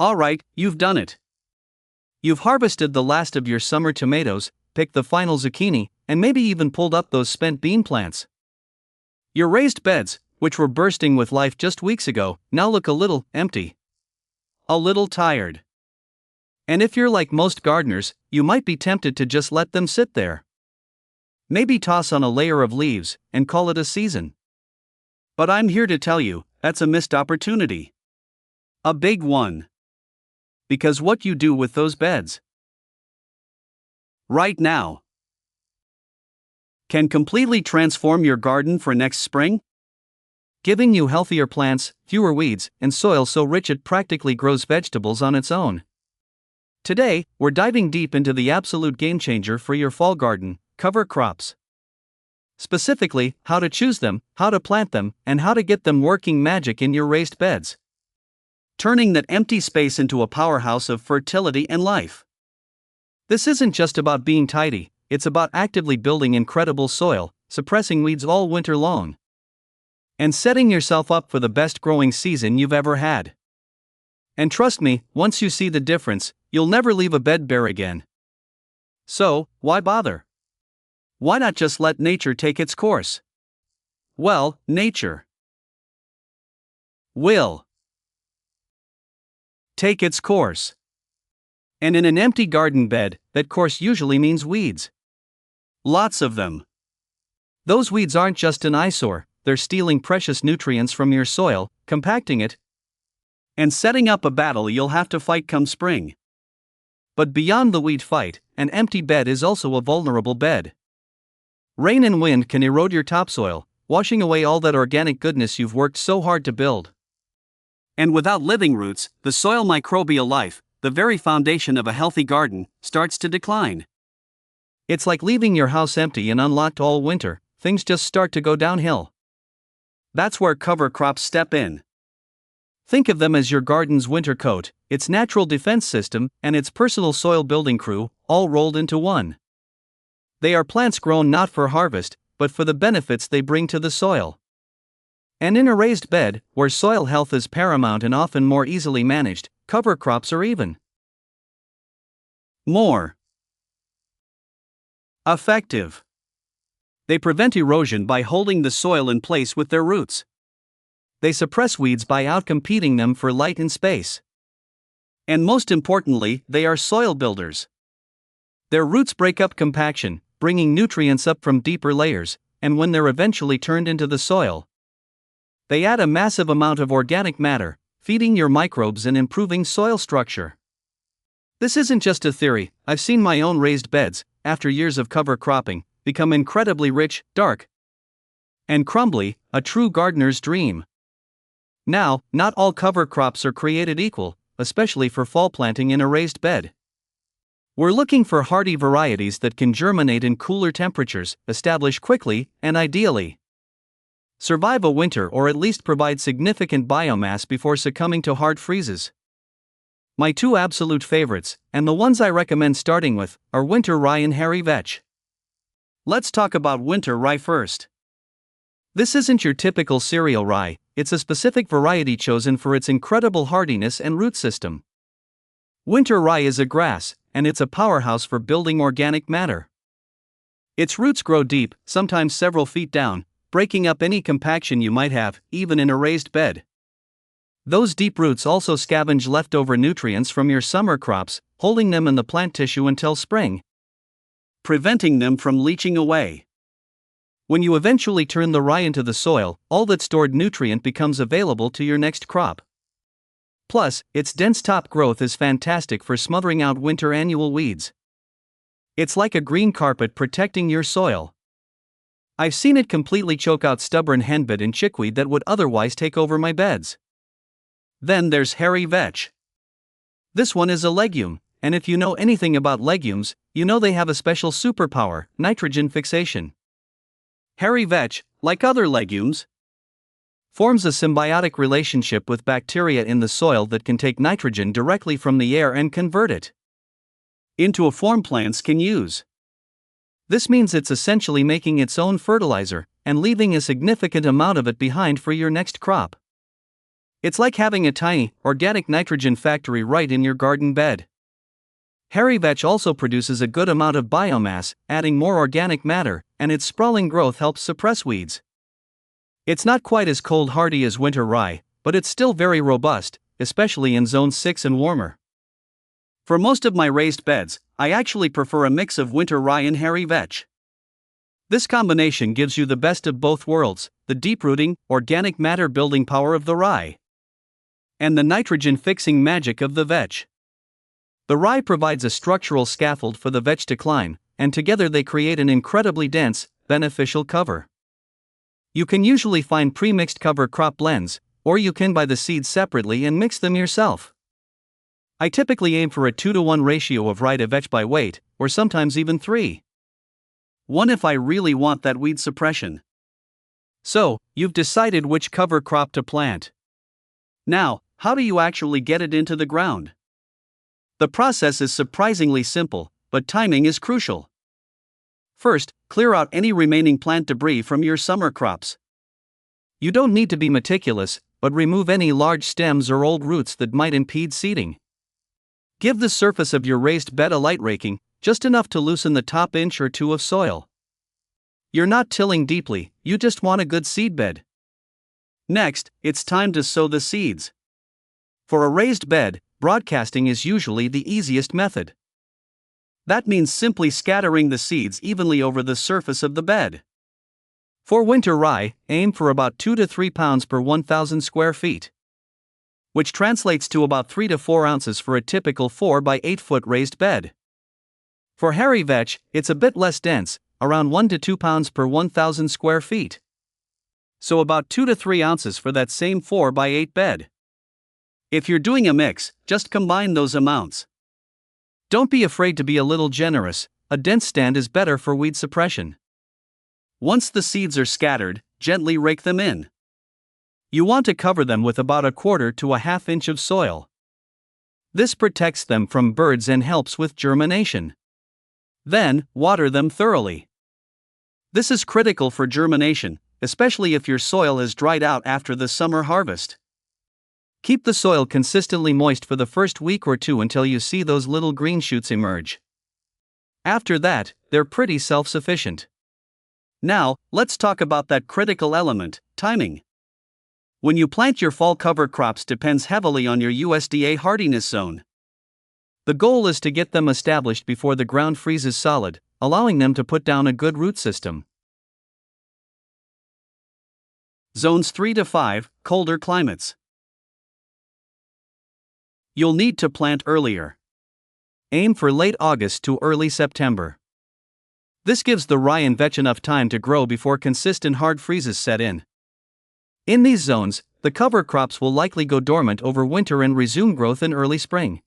Alright, you've done it. You've harvested the last of your summer tomatoes, picked the final zucchini, and maybe even pulled up those spent bean plants. Your raised beds, which were bursting with life just weeks ago, now look a little empty. A little tired. And if you're like most gardeners, you might be tempted to just let them sit there. Maybe toss on a layer of leaves and call it a season. But I'm here to tell you, that's a missed opportunity. A big one. Because what you do with those beds right now can completely transform your garden for next spring, giving you healthier plants, fewer weeds, and soil so rich it practically grows vegetables on its own. Today, we're diving deep into the absolute game changer for your fall garden, cover crops. Specifically, how to choose them, how to plant them, and how to get them working magic in your raised beds, turning that empty space into a powerhouse of fertility and life. This isn't just about being tidy, it's about actively building incredible soil, suppressing weeds all winter long, and setting yourself up for the best growing season you've ever had. And trust me, once you see the difference, you'll never leave a bed bare again. So, why bother? Why not just let nature take its course? Well, nature will take its course. And in an empty garden bed, that course usually means weeds. Lots of them. Those weeds aren't just an eyesore, they're stealing precious nutrients from your soil, compacting it, and setting up a battle you'll have to fight come spring. But beyond the weed fight, an empty bed is also a vulnerable bed. Rain and wind can erode your topsoil, washing away all that organic goodness you've worked so hard to build. And without living roots, the soil microbial life, the very foundation of a healthy garden, starts to decline. It's like leaving your house empty and unlocked all winter, things just start to go downhill. That's where cover crops step in. Think of them as your garden's winter coat, its natural defense system, and its personal soil building crew, all rolled into one. They are plants grown not for harvest, but for the benefits they bring to the soil. And in a raised bed, where soil health is paramount and often more easily managed, cover crops are even more effective. They prevent erosion by holding the soil in place with their roots. They suppress weeds by outcompeting them for light and space. And most importantly, they are soil builders. Their roots break up compaction, bringing nutrients up from deeper layers, and when they're eventually turned into the soil, they add a massive amount of organic matter, feeding your microbes and improving soil structure. This isn't just a theory, I've seen my own raised beds, after years of cover cropping, become incredibly rich, dark, and crumbly, a true gardener's dream. Now, not all cover crops are created equal, especially for fall planting in a raised bed. We're looking for hardy varieties that can germinate in cooler temperatures, establish quickly, and ideally survive a winter or at least provide significant biomass before succumbing to hard freezes. My two absolute favorites, and the ones I recommend starting with, are winter rye and hairy vetch. Let's talk about winter rye first. This isn't your typical cereal rye, it's a specific variety chosen for its incredible hardiness and root system. Winter rye is a grass, and it's a powerhouse for building organic matter. Its roots grow deep, sometimes several feet down, breaking up any compaction you might have, even in a raised bed. Those deep roots also scavenge leftover nutrients from your summer crops, holding them in the plant tissue until spring, preventing them from leaching away. When you eventually turn the rye into the soil, all that stored nutrient becomes available to your next crop. Plus, its dense top growth is fantastic for smothering out winter annual weeds. It's like a green carpet protecting your soil. I've seen it completely choke out stubborn henbit and chickweed that would otherwise take over my beds. Then there's hairy vetch. This one is a legume, and if you know anything about legumes, you know they have a special superpower, nitrogen fixation. Hairy vetch, like other legumes, forms a symbiotic relationship with bacteria in the soil that can take nitrogen directly from the air and convert it into a form plants can use. This means it's essentially making its own fertilizer, and leaving a significant amount of it behind for your next crop. It's like having a tiny, organic nitrogen factory right in your garden bed. Hairy vetch also produces a good amount of biomass, adding more organic matter, and its sprawling growth helps suppress weeds. It's not quite as cold hardy as winter rye, but it's still very robust, especially in zone 6 and warmer. For most of my raised beds, I actually prefer a mix of winter rye and hairy vetch. This combination gives you the best of both worlds, the deep-rooting, organic matter-building power of the rye, and the nitrogen-fixing magic of the vetch. The rye provides a structural scaffold for the vetch to climb, and together they create an incredibly dense, beneficial cover. You can usually find pre-mixed cover crop blends, or you can buy the seeds separately and mix them yourself. I typically aim for a 2-to-1 ratio of rye to vetch by weight, or sometimes even 3:1 if I really want that weed suppression. So, you've decided which cover crop to plant. Now, how do you actually get it into the ground? The process is surprisingly simple, but timing is crucial. First, clear out any remaining plant debris from your summer crops. You don't need to be meticulous, but remove any large stems or old roots that might impede seeding. Give the surface of your raised bed a light raking, just enough to loosen the top inch or two of soil. You're not tilling deeply, you just want a good seedbed. Next, it's time to sow the seeds. For a raised bed, broadcasting is usually the easiest method. That means simply scattering the seeds evenly over the surface of the bed. For winter rye, aim for about 2 to 3 pounds per 1,000 square feet, which translates to about 3 to 4 ounces for a typical 4 by 8 foot raised bed. For hairy vetch, it's a bit less dense, around 1 to 2 pounds per 1,000 square feet. So about 2 to 3 ounces for that same 4 by 8 bed. If you're doing a mix, just combine those amounts. Don't be afraid to be a little generous, a dense stand is better for weed suppression. Once the seeds are scattered, gently rake them in. You want to cover them with about 1/4 to 1/2 inch of soil. This protects them from birds and helps with germination. Then, water them thoroughly. This is critical for germination, especially if your soil has dried out after the summer harvest. Keep the soil consistently moist for the first week or two until you see those little green shoots emerge. After that, they're pretty self-sufficient. Now, let's talk about that critical element, timing. When you plant your fall cover crops depends heavily on your USDA hardiness zone. The goal is to get them established before the ground freezes solid, allowing them to put down a good root system. Zones 3 to 5, colder climates. You'll need to plant earlier. Aim for late August to early September. This gives the rye and vetch enough time to grow before consistent hard freezes set in. In these zones, the cover crops will likely go dormant over winter and resume growth in early spring.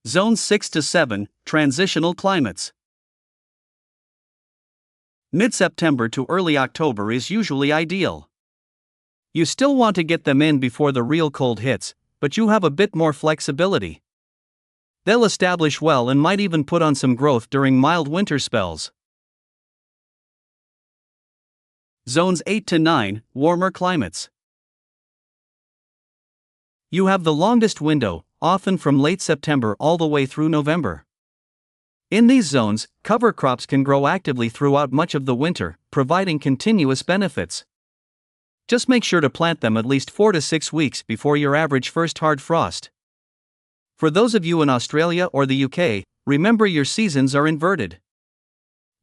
Zones 6 to 7, transitional climates. Mid-September to early October is usually ideal. You still want to get them in before the real cold hits, but you have a bit more flexibility. They'll establish well and might even put on some growth during mild winter spells. Zones 8 to 9, warmer climates. You have the longest window, often from late September all the way through November. In these zones, cover crops can grow actively throughout much of the winter, providing continuous benefits. Just make sure to plant them at least 4 to 6 weeks before your average first hard frost. For those of you in Australia or the UK, remember your seasons are inverted.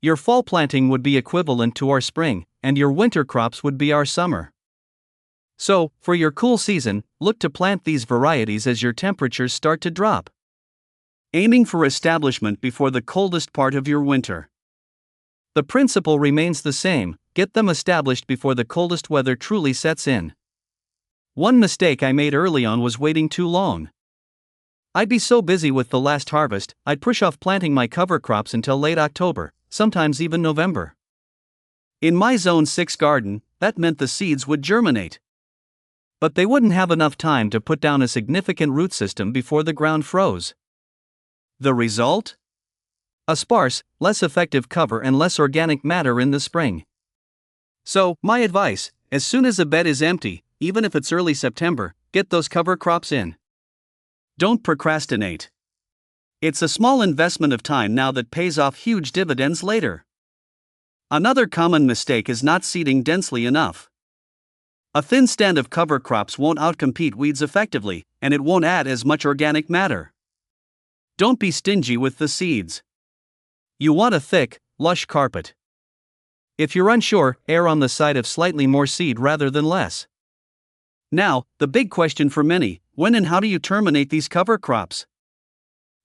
Your fall planting would be equivalent to our spring, and your winter crops would be our summer. So, for your cool season, look to plant these varieties as your temperatures start to drop, aiming for establishment before the coldest part of your winter. The principle remains the same: get them established before the coldest weather truly sets in. One mistake I made early on was waiting too long. I'd be so busy with the last harvest, I'd push off planting my cover crops until late October, sometimes even November. In my Zone 6 garden, that meant the seeds would germinate, but they wouldn't have enough time to put down a significant root system before the ground froze. The result? A sparse, less effective cover and less organic matter in the spring. So, my advice, as soon as a bed is empty, even if it's early September, get those cover crops in. Don't procrastinate. It's a small investment of time now that pays off huge dividends later. Another common mistake is not seeding densely enough. A thin stand of cover crops won't outcompete weeds effectively, and it won't add as much organic matter. Don't be stingy with the seeds. You want a thick, lush carpet. If you're unsure, err on the side of slightly more seed rather than less. Now, the big question for many: when and how do you terminate these cover crops?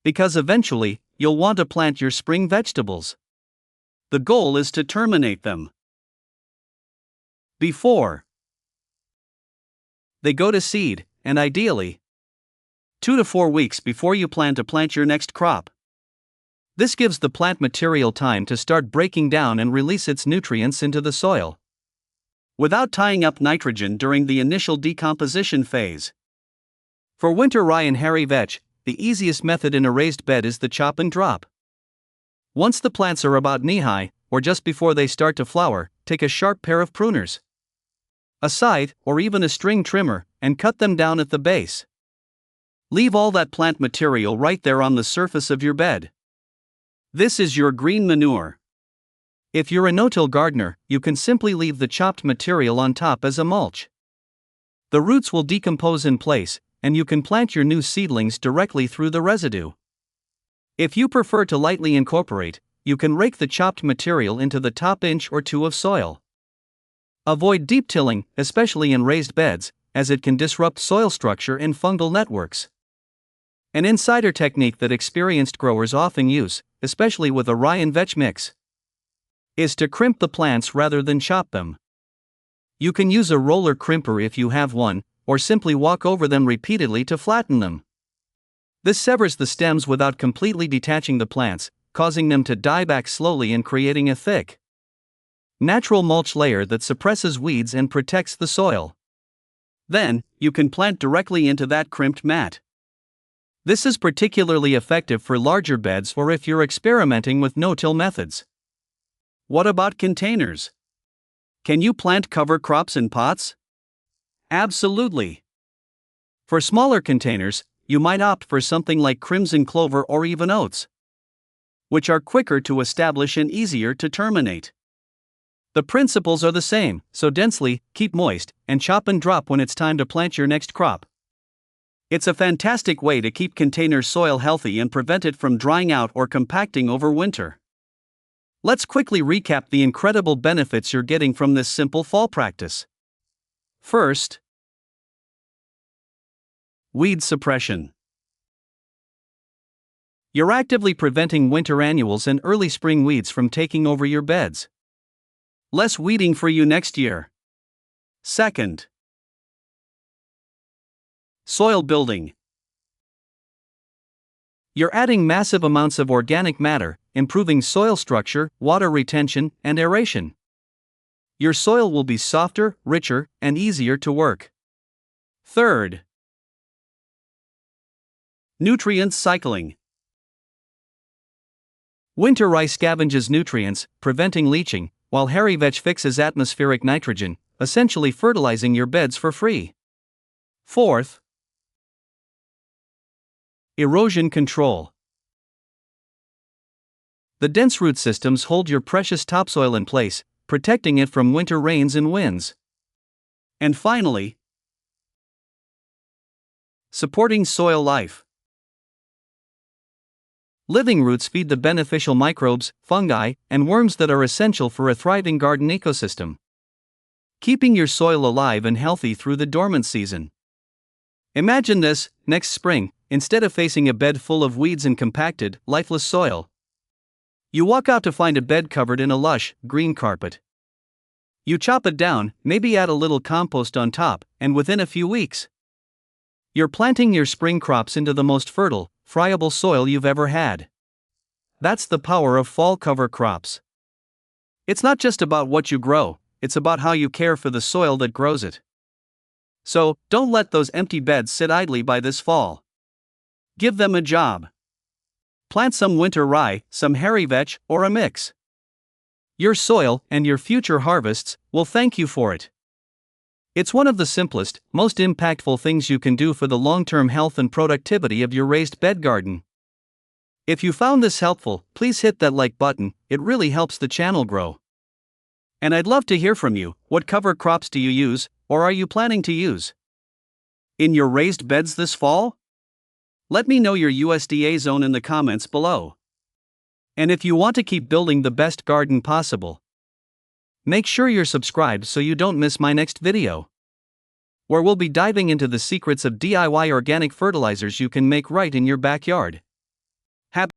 Because eventually, you'll want to plant your spring vegetables. The goal is to terminate them before they go to seed, and ideally 2 to 4 weeks before you plan to plant your next crop. This gives the plant material time to start breaking down and release its nutrients into the soil, without tying up nitrogen during the initial decomposition phase. For winter rye and hairy vetch, the easiest method in a raised bed is the chop and drop. Once the plants are about knee-high, or just before they start to flower, take a sharp pair of pruners, a scythe, or even a string trimmer, and cut them down at the base. Leave all that plant material right there on the surface of your bed. This is your green manure. If you're a no-till gardener, you can simply leave the chopped material on top as a mulch. The roots will decompose in place, and you can plant your new seedlings directly through the residue. If you prefer to lightly incorporate, you can rake the chopped material into the top inch or two of soil. Avoid deep tilling, especially in raised beds, as it can disrupt soil structure and fungal networks. An insider technique that experienced growers often use, especially with a rye and vetch mix, is to crimp the plants rather than chop them. You can use a roller crimper if you have one, or simply walk over them repeatedly to flatten them. This severs the stems without completely detaching the plants, causing them to die back slowly and creating a thick, natural mulch layer that suppresses weeds and protects the soil. Then, you can plant directly into that crimped mat. This is particularly effective for larger beds or if you're experimenting with no-till methods. What about containers? Can you plant cover crops in pots? Absolutely. For smaller containers, you might opt for something like crimson clover or even oats, which are quicker to establish and easier to terminate. The principles are the same: sow densely, keep moist, and chop and drop when it's time to plant your next crop. It's a fantastic way to keep container soil healthy and prevent it from drying out or compacting over winter. Let's quickly recap the incredible benefits you're getting from this simple fall practice. First, weed suppression. You're actively preventing winter annuals and early spring weeds from taking over your beds. Less weeding for you next year. Second, soil building. You're adding massive amounts of organic matter, improving soil structure, water retention, and aeration. Your soil will be softer, richer, and easier to work. Third, nutrient cycling. Winter rye scavenges nutrients, preventing leaching, while hairy vetch fixes atmospheric nitrogen, essentially fertilizing your beds for free. Fourth, erosion control. The dense root systems hold your precious topsoil in place, protecting it from winter rains and winds. And finally, supporting soil life. Living roots feed the beneficial microbes, fungi, and worms that are essential for a thriving garden ecosystem, keeping your soil alive and healthy through the dormant season. Imagine this: next spring, instead of facing a bed full of weeds and compacted, lifeless soil, you walk out to find a bed covered in a lush, green carpet. You chop it down, maybe add a little compost on top, and within a few weeks, you're planting your spring crops into the most fertile, friable soil you've ever had. That's the power of fall cover crops. It's not just about what you grow, it's about how you care for the soil that grows it. So, don't let those empty beds sit idly by this fall. Give them a job. Plant some winter rye, some hairy vetch, or a mix. Your soil and your future harvests will thank you for it. It's one of the simplest, most impactful things you can do for the long-term health and productivity of your raised bed garden. If you found this helpful, please hit that like button, it really helps the channel grow. And I'd love to hear from you. What cover crops do you use, or are you planning to use in your raised beds this fall? Let me know your USDA zone in the comments below. And if you want to keep building the best garden possible, make sure you're subscribed so you don't miss my next video, where we'll be diving into the secrets of DIY organic fertilizers you can make right in your backyard.